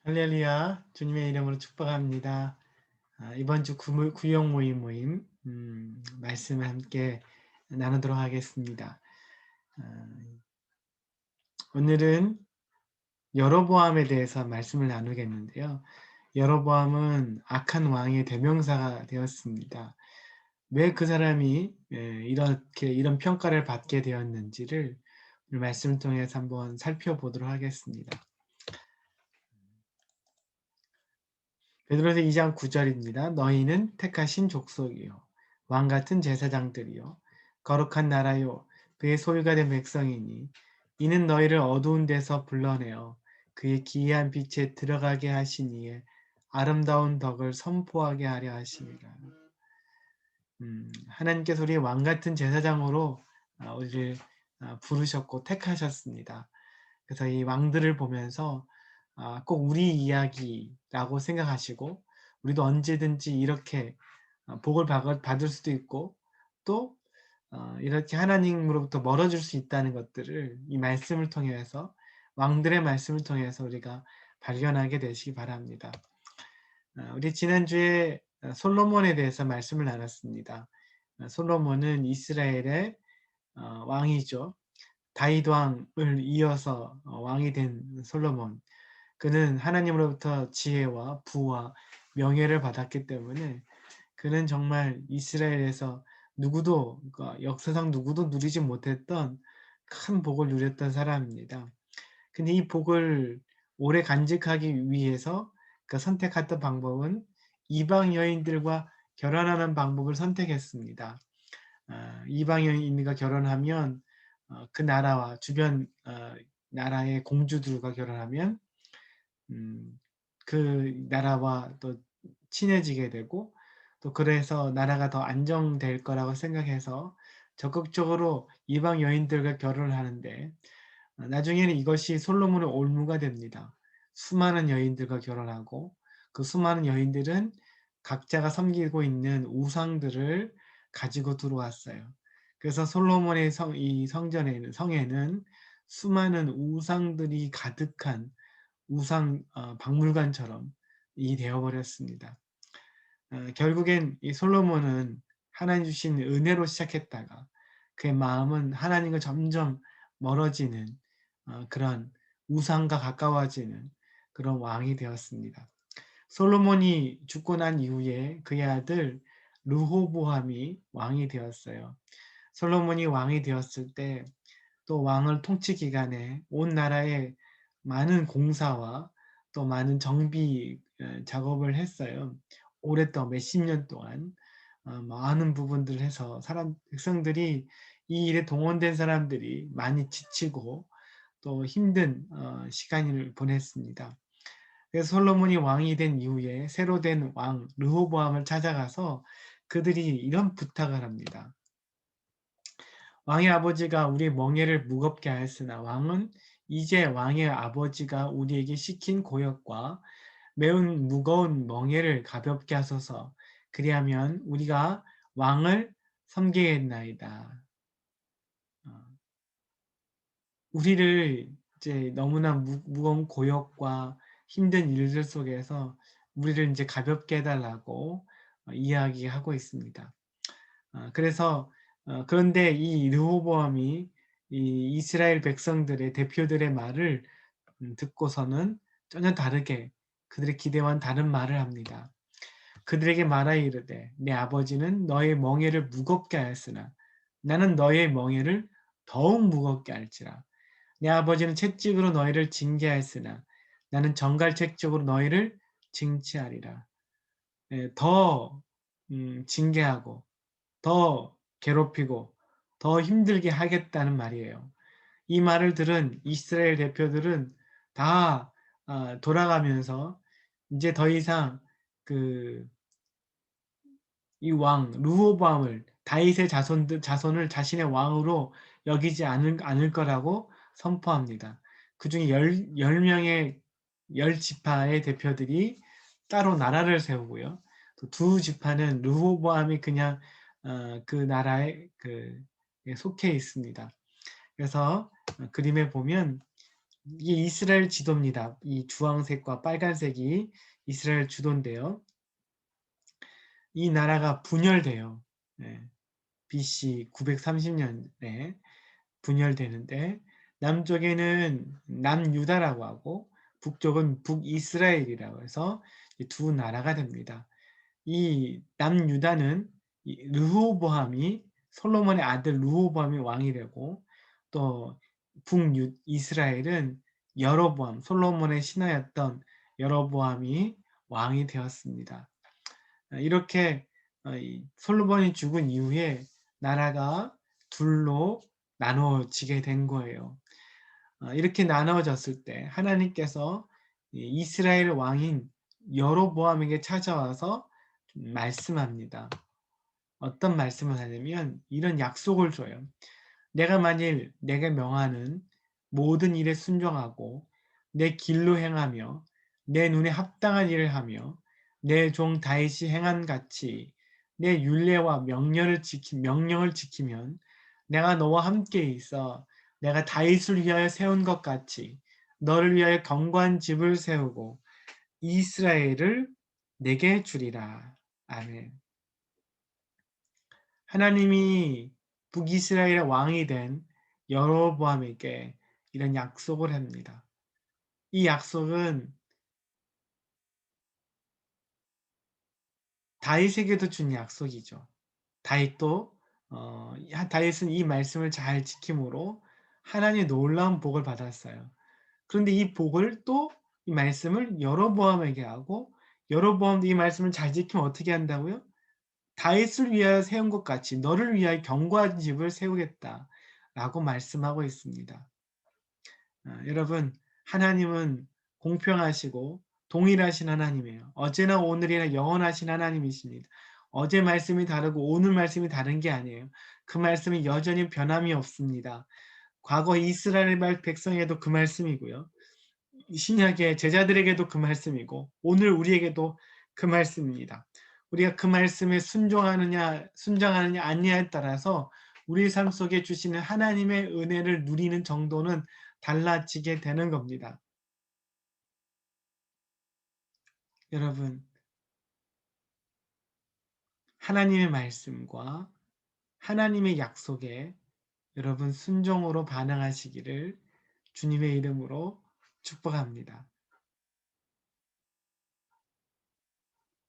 할렐루야, 주님의 이름으로 축복합니다. 이번 주 구역 모임 말씀을 함께 나누도록 하겠습니다. 아, 오늘은 여로보암에 대해서 말씀을 나누겠는데요. 여로보암은 악한 왕의 대명사가 되었습니다. 왜 그 사람이 이런 평가를 받게 되었는지를 오늘 말씀을 통해서 한번 살펴보도록 하겠습니다. 베드로서 2장 9절입니다. 너희는 택하신 족속이요 왕같은 제사장들이요 거룩한 나라요 그의 소유가 된 백성이니 이는 너희를 어두운 데서 불러내어 그의 기이한 빛에 들어가게 하시니에 아름다운 덕을 선포하게 하려 하심이라. 하나님께서 우리 왕같은 제사장으로 우리를 부르셨고 택하셨습니다. 그래서 이 왕들을 보면서 꼭 우리 이야기라고 생각하시고 우리도 언제든지 이렇게 복을 받을 수도 있고 또 이렇게 하나님으로부터 멀어질 수 있다는 것들을 이 말씀을 통해서 왕들의 말씀을 통해서 우리가 발견하게 되시기 바랍니다. 우리 지난주에 솔로몬에 대해서 말씀을 나눴습니다. 솔로몬은 이스라엘의 왕이죠. 다윗 왕을 이어서 왕이 된 솔로몬. 그는 하나님으로부터 지혜와 부와 명예를 받았기 때문에 그는 정말 이스라엘에서 누구도 역사상 누구도 누리지 못했던 큰 복을 누렸던 사람입니다. 근데 이 복을 오래 간직하기 위해서 그 선택했던 방법은 이방 여인들과 결혼하는 방법을 선택했습니다. 이방 여인과 결혼하면 그 나라와 주변 나라의 공주들과 결혼하면 그 나라와 또 친해지게 되고 또 그래서 나라가 더 안정될 거라고 생각해서 적극적으로 이방 여인들과 결혼을 하는데 나중에는 이것이 솔로몬의 올무가 됩니다. 수많은 여인들과 결혼하고 그 수많은 여인들은 각자가 섬기고 있는 우상들을 가지고 들어왔어요. 그래서 솔로몬의 이 성에는 수많은 우상들이 가득한 우상 박물관처럼 이 되어버렸습니다. 결국엔 이 솔로몬은 하나님 주신 은혜로 시작했다가 그의 마음은 하나님과 점점 멀어지는 그런 우상과 가까워지는 그런 왕이 되었습니다. 솔로몬이 죽고 난 이후에 그의 아들 르호보암이 왕이 되었어요. 솔로몬이 왕이 되었을 때 또 왕을 통치 기간에 온 나라에 많은 공사와 또 많은 정비 작업을 했어요. 오랫동안 몇십 년 동안 많은 부분들을 해서 백성들이 이 일에 동원된 사람들이 많이 지치고 또 힘든 시간을 보냈습니다. 그래서 솔로몬이 왕이 된 이후에 새로 된 왕 르호보암을 찾아가서 그들이 이런 부탁을 합니다. 왕의 아버지가 우리의 멍에를 무겁게 하였으나 왕은 이제 왕의 아버지가 우리에게 시킨 고역과 매운 무거운 멍에를 가볍게 하소서. 그리하면 우리가 왕을 섬기겠나이다. 어, 우리를 이제 너무나 무거운 고역과 힘든 일들 속에서 우리를 이제 가볍게 해달라고 이야기하고 있습니다. 그래서 그런데 이 르호보암이 이 이스라엘 백성들의 대표들의 말을 듣고서는 전혀 다르게 그들의 기대와는 다른 말을 합니다. 그들에게 말하여 이르되 내 아버지는 너의 멍에를 무겁게 하였으나 나는 너의 멍에를 더욱 무겁게 할지라. 내 아버지는 채찍으로 너희를 징계하였으나 나는 정갈 채찍으로 너희를 징치하리라. 더 징계하고 더 괴롭히고 더 힘들게 하겠다는 말이에요. 이 말을 들은 이스라엘 대표들은 다 돌아가면서 이제 더 이상 그 이 왕 르호보암을 다윗의 자손을 자신의 왕으로 여기지 않을 거라고 선포합니다. 그중에 10명의 10지파의 대표들이 따로 나라를 세우고요. 또 두 지파는 르호보암이 그냥 그 나라에 속해 있습니다. 그래서 그림에 보면 이게 이스라엘 지도입니다. 이 주황색과 빨간색이 이스라엘 주도인데요. 이 나라가 분열돼요. 네. BC 930년에 분열되는데 남쪽에는 남유다라고 하고 북쪽은 북이스라엘이라고 해서 두 나라가 됩니다. 이 남유다는 르호보암이 솔로몬의 아들 르호보암이 왕이 되고 또 북이스라엘은 여로보암 솔로몬의 신하였던 여로보암이 왕이 되었습니다. 이렇게 솔로몬이 죽은 이후에 나라가 둘로 나눠지게 된 거예요. 이렇게 나눠졌을 때 하나님께서 이스라엘 왕인 여로보암에게 찾아와서 말씀합니다. 어떤 말씀을 하냐면 이런 약속을 줘요. 내가 만일 내게 명하는 모든 일에 순종하고 내 길로 행하며 내 눈에 합당한 일을 하며 내 종 다윗이 행한 같이 내 율례와 명령을 지키면 내가 너와 함께 있어 내가 다윗을 위하여 세운 것 같이 너를 위하여 견고한 집을 세우고 이스라엘을 내게 주리라. 아멘. 하나님이 북이스라엘의 왕이 된 여로보암에게 이런 약속을 합니다. 이 약속은 다윗에게도 준 약속이죠. 다윗은 이 말씀을 잘 지킴으로 하나님의 놀라운 복을 받았어요. 그런데 이 복을 또 이 말씀을 여로보암에게 하고 여로보암도 이 말씀을 잘 지키면 어떻게 한다고요? 다윗을 위하여 세운 것 같이 너를 위하여 견고한 집을 세우겠다 라고 말씀하고 있습니다. 여러분 하나님은 공평하시고 동일하신 하나님이에요. 어제나 오늘이나 영원하신 하나님이십니다. 어제 말씀이 다르고 오늘 말씀이 다른 게 아니에요. 그 말씀이 여전히 변함이 없습니다. 과거 이스라엘 백성에도 그 말씀이고요. 신약의 제자들에게도 그 말씀이고 오늘 우리에게도 그 말씀입니다. 우리가 그 말씀에 순종하느냐 아니냐에 따라서 우리 삶 속에 주시는 하나님의 은혜를 누리는 정도는 달라지게 되는 겁니다. 여러분 하나님의 말씀과 하나님의 약속에 여러분 순종으로 반응하시기를 주님의 이름으로 축복합니다.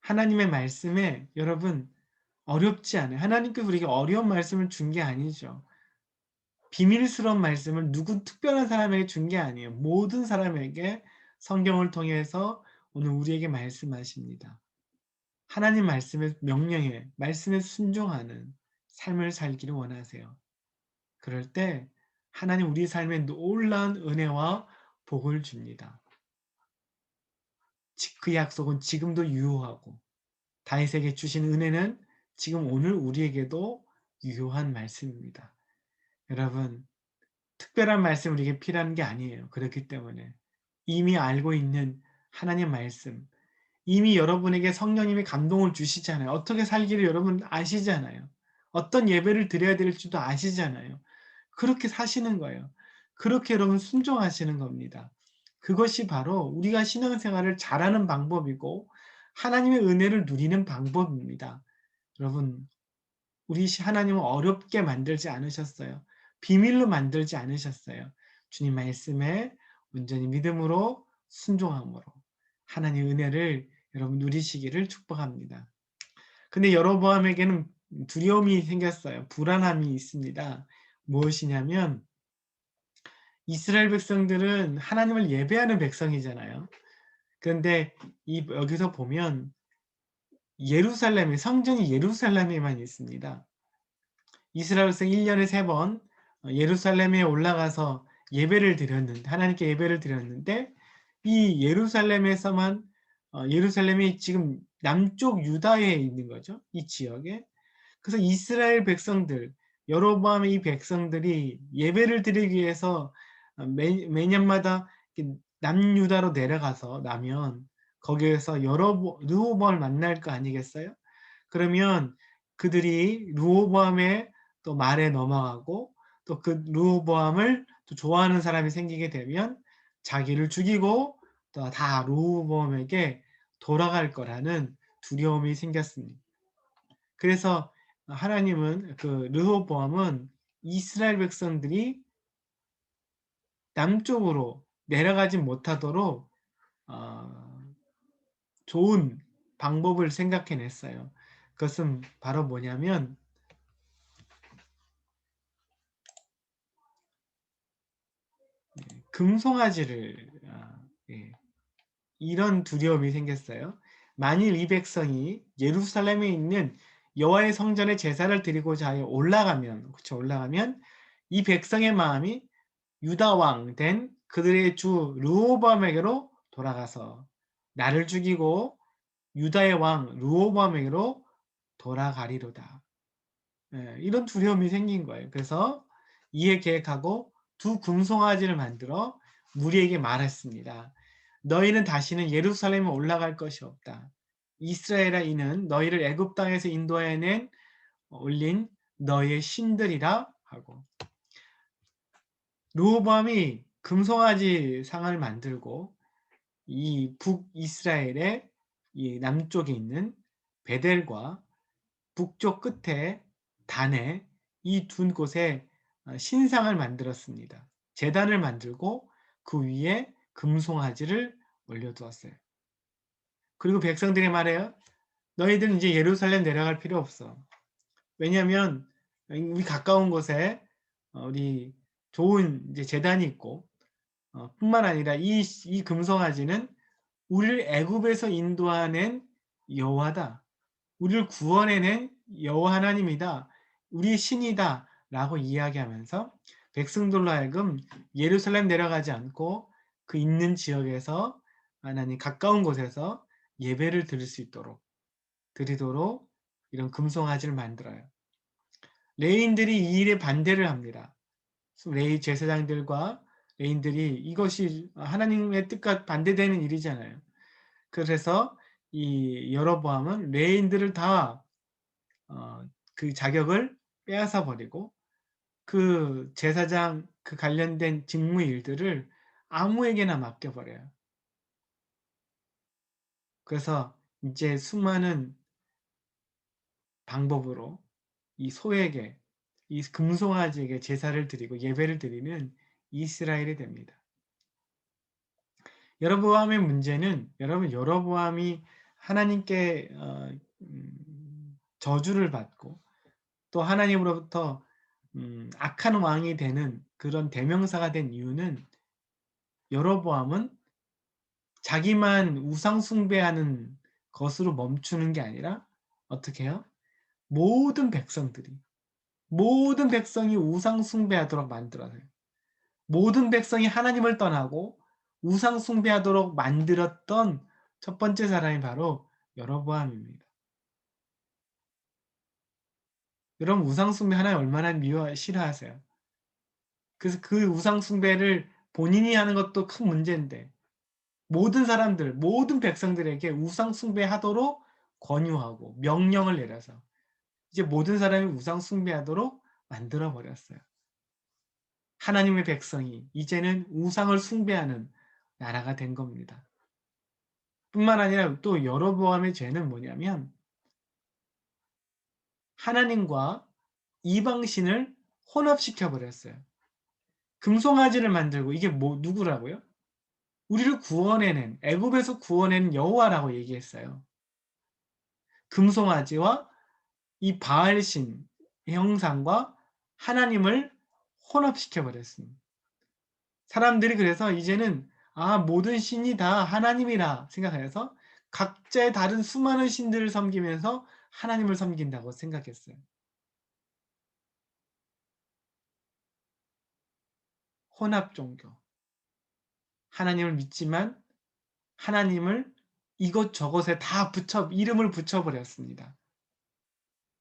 하나님의 말씀에 여러분 어렵지 않아요. 하나님께서 우리에게 어려운 말씀을 준 게 아니죠. 비밀스러운 말씀을 누구 특별한 사람에게 준 게 아니에요. 모든 사람에게 성경을 통해서 오늘 우리에게 말씀하십니다. 하나님 말씀의 명령에 말씀에 순종하는 삶을 살기를 원하세요. 그럴 때 하나님 우리 삶에 놀라운 은혜와 복을 줍니다. 그 약속은 지금도 유효하고 다윗에게 주신 은혜는 지금 오늘 우리에게도 유효한 말씀입니다. 여러분 특별한 말씀 우리에게 필요한 게 아니에요. 그렇기 때문에 이미 알고 있는 하나님 말씀 이미 여러분에게 성령님이 감동을 주시잖아요. 어떻게 살기를 여러분 아시잖아요. 어떤 예배를 드려야 될지도 아시잖아요. 그렇게 사시는 거예요. 그렇게 여러분 순종하시는 겁니다. 그것이 바로 우리가 신앙생활을 잘하는 방법이고 하나님의 은혜를 누리는 방법입니다. 여러분 우리 하나님은 어렵게 만들지 않으셨어요. 비밀로 만들지 않으셨어요. 주님 말씀에 온전히 믿음으로 순종함으로 하나님의 은혜를 여러분 누리시기를 축복합니다. 근데 여로보암에게는 두려움이 생겼어요. 불안함이 있습니다. 무엇이냐면 이스라엘 백성들은 하나님을 예배하는 백성이잖아요. 그런데 여기서 보면 성전이 예루살렘에만 있습니다. 이스라엘 백성 1년에 3번 예루살렘에 올라가서 하나님께 예배를 드렸는데 이 예루살렘이 지금 남쪽 유다에 있는 거죠. 이 지역에. 그래서 이스라엘 백성들, 여로보암의 이 백성들이 예배를 드리기 위해서 매년마다 남유다로 내려가서 나면 거기에서 르호보암을 만날 거 아니겠어요? 그러면 그들이 르호보암의 또 말에 넘어가고 또 그 르호보암을 또 좋아하는 사람이 생기게 되면 자기를 죽이고 또 다 르호보암에게 돌아갈 거라는 두려움이 생겼습니다. 그래서 하나님은 그 르호보암은 이스라엘 백성들이 남쪽으로 내려가지 못하도록 좋은 방법을 생각해냈어요. 그것은 바로 뭐냐면 금송아지를 예, 이런 두려움이 생겼어요. 만일 이 백성이 예루살렘에 있는 여호와의 성전에 제사를 드리고자 하여 올라가면, 그렇죠? 올라가면 이 백성의 마음이 유다 왕 된 그들의 주 르호보암에게로 돌아가서 나를 죽이고 유다의 왕 르호보암에게로 돌아가리로다. 예, 이런 두려움이 생긴 거예요. 그래서 이에 계획하고 두 금송아지를 만들어 무리에게 말했습니다. 너희는 다시는 예루살렘에 올라갈 것이 없다. 이스라엘아, 이는 너희를 애굽 땅에서 인도해낸 올린 너희의 신들이라 하고, 르호보암이 금송아지 상을 만들고 이 북이스라엘의 이 남쪽에 있는 베델과 북쪽 끝에 단에 이 두 곳에 신상을 만들었습니다. 제단을 만들고 그 위에 금송아지를 올려두었어요. 그리고 백성들이 말해요. 너희들은 이제 예루살렘 내려갈 필요 없어. 왜냐하면 우리 가까운 곳에 우리 좋은 이제 제단이 있고 뿐만 아니라 이 금송아지는 우리를 애굽에서 인도하는 여호와다. 우리를 구원해낸 여호와 하나님이다. 우리의 신이다. 라고 이야기하면서 백성들로 하여금 예루살렘 내려가지 않고 그 있는 지역에서 하나님 가까운 곳에서 예배를 드릴 수 있도록 드리도록 이런 금송아지를 만들어요. 레인들이 이 일에 반대를 합니다. 레이 제사장들과 레인들이 이것이 하나님의 뜻과 반대되는 일이잖아요. 그래서 이 여로보암은 레인들을 다 그 자격을 빼앗아 버리고 그 제사장 그 관련된 직무 일들을 아무에게나 맡겨버려요. 그래서 이제 수많은 방법으로 이 소에게 이 금송아지에게 제사를 드리고 예배를 드리는 이스라엘이 됩니다. 여로보암의 문제는 여러분 여로보암이 하나님께 저주를 받고 또 하나님으로부터 악한 왕이 되는 그런 대명사가 된 이유는 여로보암은 자기만 우상 숭배하는 것으로 멈추는 게 아니라 어떻게 해요? 모든 백성이 우상 숭배하도록 만들어요. 모든 백성이 하나님을 떠나고 우상 숭배하도록 만들었던 첫 번째 사람이 바로 여로보암입니다. 여러분 우상 숭배 하나님 얼마나 싫어하세요? 그래서 그 우상 숭배를 본인이 하는 것도 큰 문제인데 모든 사람들, 모든 백성들에게 우상 숭배하도록 권유하고 명령을 내려서 이제 모든 사람이 우상 숭배하도록 만들어 버렸어요. 하나님의 백성이 이제는 우상을 숭배하는 나라가 된 겁니다. 뿐만 아니라 또 여로보암의 죄는 뭐냐면 하나님과 이방신을 혼합시켜 버렸어요. 금송아지를 만들고 이게 누구라고요? 우리를 구원해낸 애굽에서 구원해낸 여호와라고 얘기했어요. 금송아지와 이 바알신 형상과 하나님을 혼합시켜 버렸습니다. 사람들이 그래서 이제는 모든 신이 다 하나님이라 생각해서 각자의 다른 수많은 신들을 섬기면서 하나님을 섬긴다고 생각했어요. 혼합 종교. 하나님을 믿지만 하나님을 이것저것에 다 이름을 붙여버렸습니다.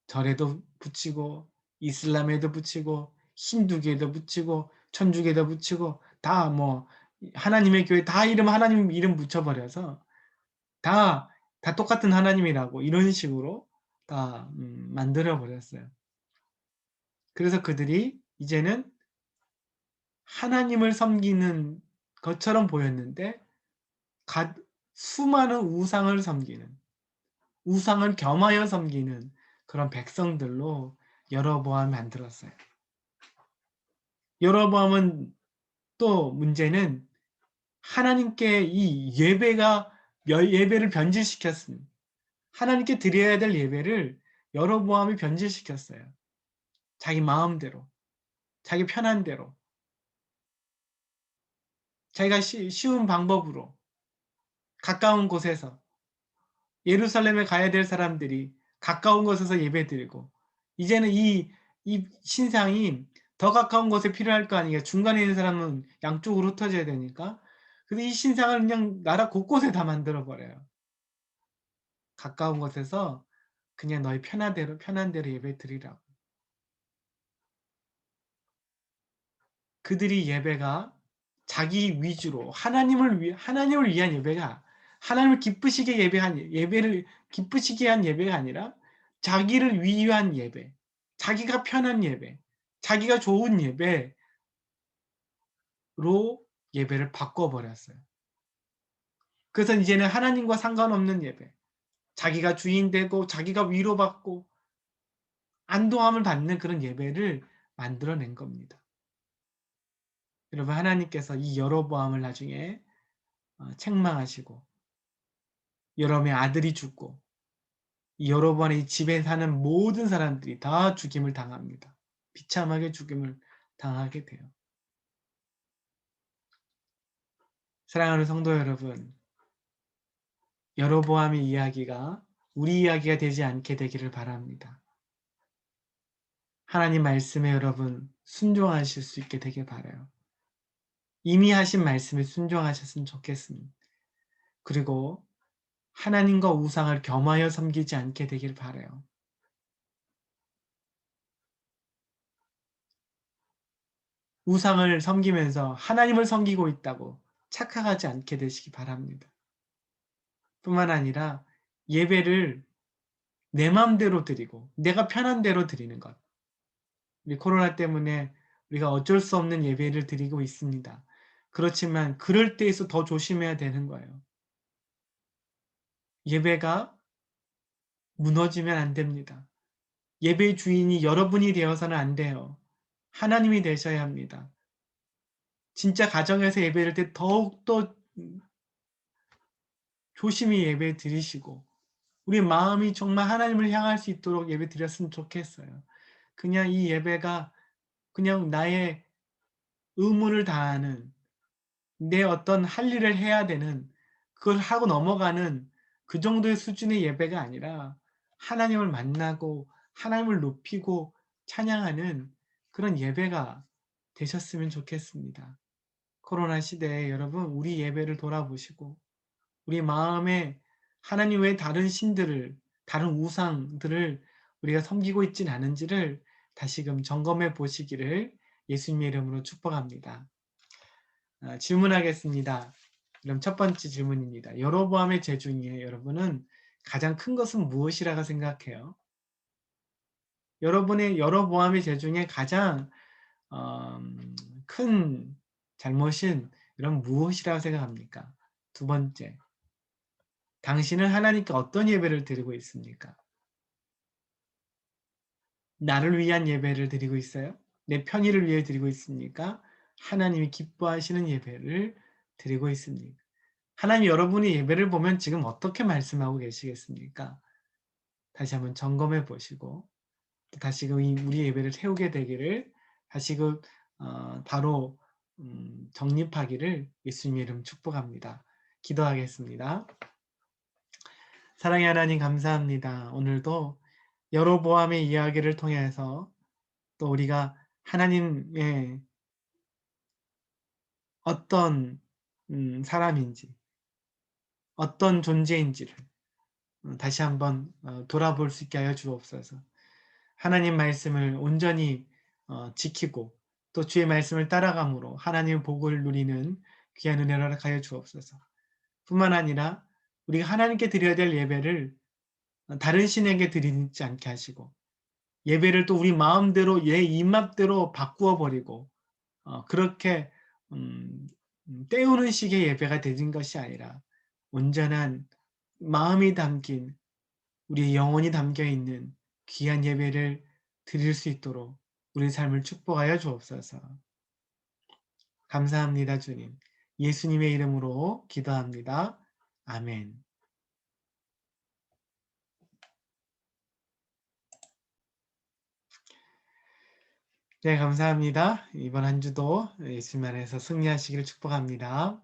절에도 붙이고 이슬람에도 붙이고 힌두교에도 붙이고 천주교에도 붙이고 다 뭐 하나님의 교회 다 하나님 이름 붙여버려서 다 똑같은 하나님이라고 이런 식으로 다 만들어 버렸어요. 그래서 그들이 이제는 하나님을 섬기는 것처럼 보였는데 수많은 우상을 섬기는, 우상을 겸하여 섬기는 그런 백성들로 여로보암을 만들었어요. 여로보암은 또 문제는 하나님께 이 예배를 변질시켰습니다. 하나님께 드려야 될 예배를 여로보암이 변질시켰어요. 자기 마음대로, 자기 편한 대로, 자기가 쉬운 방법으로 가까운 곳에서 예루살렘에 가야 될 사람들이 가까운 곳에서 예배드리고, 이제는 이 신상이 더 가까운 곳에 필요할 거 아니에요. 중간에 있는 사람은 양쪽으로 흩어져야 되니까. 그래서 이 신상을 그냥 나라 곳곳에 다 만들어 버려요. 가까운 곳에서 그냥 너희 편한 대로 예배 드리라고. 그들이 예배가 자기 위주로 하나님을 위한 예배가, 하나님을 기쁘시게 예배를 기쁘시게 한 예배가 아니라 자기를 위한 예배, 자기가 편한 예배, 자기가 좋은 예배로 예배를 바꿔버렸어요. 그래서 이제는 하나님과 상관없는 예배, 자기가 주인 되고 자기가 위로받고 안도함을 받는 그런 예배를 만들어낸 겁니다. 여러분, 하나님께서 이 여로보암을 나중에 책망하시고 여러분의 아들이 죽고 이 여로보암의 집에 사는 모든 사람들이 다 죽임을 당합니다. 비참하게 죽임을 당하게 돼요. 사랑하는 성도 여러분, 여로보암의 이야기가 우리 이야기가 되지 않게 되기를 바랍니다. 하나님 말씀에 여러분 순종하실 수 있게 되길 바라요. 이미 하신 말씀에 순종하셨으면 좋겠습니다. 그리고 하나님과 우상을 겸하여 섬기지 않게 되길 바라요. 우상을 섬기면서 하나님을 섬기고 있다고 착각하지 않게 되시기 바랍니다. 뿐만 아니라 예배를 내 마음대로 드리고 내가 편한 대로 드리는 것. 우리 코로나 때문에 우리가 어쩔 수 없는 예배를 드리고 있습니다. 그렇지만 그럴 때에서 더 조심해야 되는 거예요. 예배가 무너지면 안 됩니다. 예배의 주인이 여러분이 되어서는 안 돼요. 하나님이 되셔야 합니다. 진짜 가정에서 예배를 때 더욱더 조심히 예배 드리시고 우리 마음이 정말 하나님을 향할 수 있도록 예배 드렸으면 좋겠어요. 그냥 이 예배가 그냥 나의 의무를 다하는 내 어떤 할 일을 해야 되는 그걸 하고 넘어가는 그 정도의 수준의 예배가 아니라 하나님을 만나고 하나님을 높이고 찬양하는 그런 예배가 되셨으면 좋겠습니다. 코로나 시대에 여러분 우리 예배를 돌아보시고 우리 마음에 하나님 외에 다른 신들을, 다른 우상들을 우리가 섬기고 있진 않은지를 다시금 점검해 보시기를 예수님의 이름으로 축복합니다. 질문하겠습니다. 그럼 첫 번째 질문입니다. 여로보암의 죄 중에 여러분은 가장 큰 것은 무엇이라고 생각해요? 여러분의 여로보암의 죄 중에 가장 큰 잘못은 여러분 무엇이라고 생각합니까? 두 번째, 당신은 하나님께 어떤 예배를 드리고 있습니까? 나를 위한 예배를 드리고 있어요? 내 편의를 위해 드리고 있습니까? 하나님이 기뻐하시는 예배를 드리고 있습니까? 하나님 여러분의 예배를 보면 지금 어떻게 말씀하고 계시겠습니까? 다시 한번 점검해 보시고 또 다시금 우리 예배를 세우게 되기를 다시금 바로 정립하기를 예수님의 이름 축복합니다. 기도하겠습니다. 사랑의 하나님 감사합니다. 오늘도 여로보암의 이야기를 통해서 또 우리가 하나님의 어떤 사람인지 어떤 존재인지를 다시 한번 돌아볼 수 있게 하여 주옵소서. 하나님 말씀을 온전히 지키고 또 주의 말씀을 따라감으로 하나님의 복을 누리는 귀한 은혜를 허락하여 주옵소서. 뿐만 아니라 우리가 하나님께 드려야 될 예배를 다른 신에게 드리지 않게 하시고 예배를 또 우리 마음대로 입맛대로 바꾸어 버리고 그렇게 때우는 식의 예배가 되는 것이 아니라 온전한 마음이 담긴 우리의 영혼이 담겨 있는 귀한 예배를 드릴 수 있도록 우리 삶을 축복하여 주옵소서. 감사합니다, 주님. 예수님의 이름으로 기도합니다. 아멘. 네, 감사합니다. 이번 한 주도 예수님 안에서 승리하시기를 축복합니다.